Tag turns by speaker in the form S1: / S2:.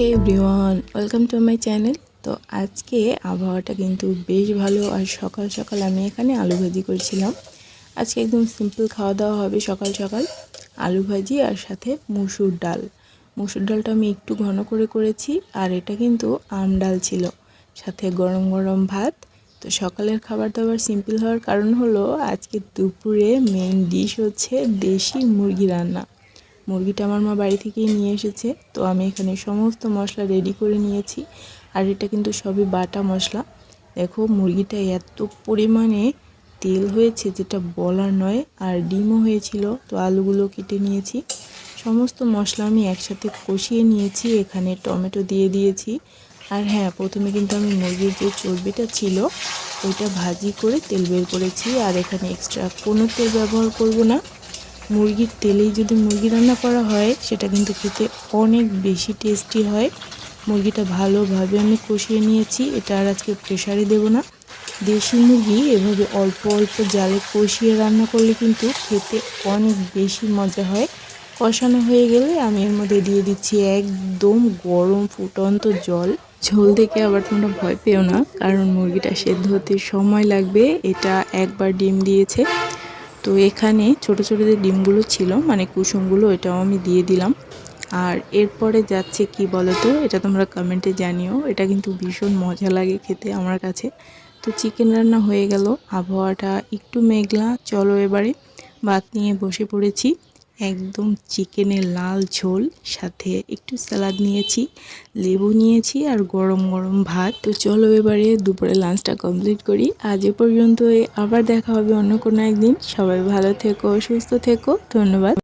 S1: Hey everyone, welcome to my channel. তো আজকে আবহাওয়াটা কিন্তু বেশ ভালো। আর সকাল সকাল আমি এখানে আলু ভাজি করছিলাম। আজকে একদম সিম্পল খাওয়া দাওয়া হবে। সকাল সকাল আলু ভাজি আর সাথে মুসুর ডাল। মুসুর ডালটা আমি একটু ঘন করে করেছি, আর এটা কিন্তু আম ডাল ছিল, সাথে গরম গরম ভাত। তো সকালের খাবার দাবার সিম্পল হওয়ার কারণ হলো আজকে দুপুরে মেইন ডিশ হচ্ছে দেশি মুরগি রান্না। মুরগিটা আমার মা বাড়ি থেকেই নিয়ে এসেছে। তো আমি এখানে সমস্ত মশলা রেডি করে নিয়েছি, আর এটা কিন্তু সবই বাটা মশলা। দেখো মুরগিটা এত পরিমাণে তেল হয়েছে যেটা বলার নয়, আর ডিমও হয়েছিল। তো আলুগুলো কেটে নিয়েছি, সমস্ত মশলা আমি একসাথে কষিয়ে নিয়েছি। এখানে টমেটো দিয়ে দিয়েছি। আর হ্যাঁ, প্রথমে কিন্তু আমি মুরগির যে চর্বিটা ছিল ওইটা ভাজি করে তেল বের করেছি, আর এখানে এক্সট্রা কোনো তেল ব্যবহার করব না। মুরগির তেলেই যদি মুরগি রান্না করা হয় সেটা কিন্তু খেতে অনেক বেশি টেস্টি হয়। মুরগিটা ভালোভাবে আমি কষিয়ে নিয়েছি। এটা আর আজকে প্রেশারে দেব না। দেশি মুরগি এভাবে অল্প অল্প জালে কষিয়ে রান্না করলে কিন্তু খেতে অনেক বেশি মজা হয়। কষানো হয়ে গেলে আমি এর মধ্যে দিয়ে দিচ্ছি একদম গরম ফুটন্ত জল। ঝোল দেখে আবার তোমরা ভয় পেও না, কারণ মুরগিটা সেদ্ধ হতে সময় লাগবে। এটা একবার ডিম দিয়েছে। তো এখানে ছোট ছোট যে ডিমগুলো ছিল, মানে কুসুমগুলো, এটাও আমি দিয়ে দিলাম। আর এরপরে যাচ্ছে কি বলো তো, এটা তোমরা কমেন্টে জানিও। এটা কিন্তু ভীষণ মজা লাগে খেতে আমার কাছে। তো চিকেন রান্না হয়ে গেল। আবহাওয়াটা একটু মেঘলা। চলো এবারে ভাত নিয়ে বসে পড়েছি। একদম চিকেনের লাল ঝোল, সাথে একটু স্যালাড নিয়েছি, লেবু নিয়েছি, আর গরম গরম ভাত। তো চলো এবারে দুপুরে লাঞ্চটা কমপ্লিট করি। আজ এ পর্যন্তই, আবার দেখা হবে অন্য কোনো একদিন। সবাই ভালো থেকো, সুস্থ থেকো। ধন্যবাদ।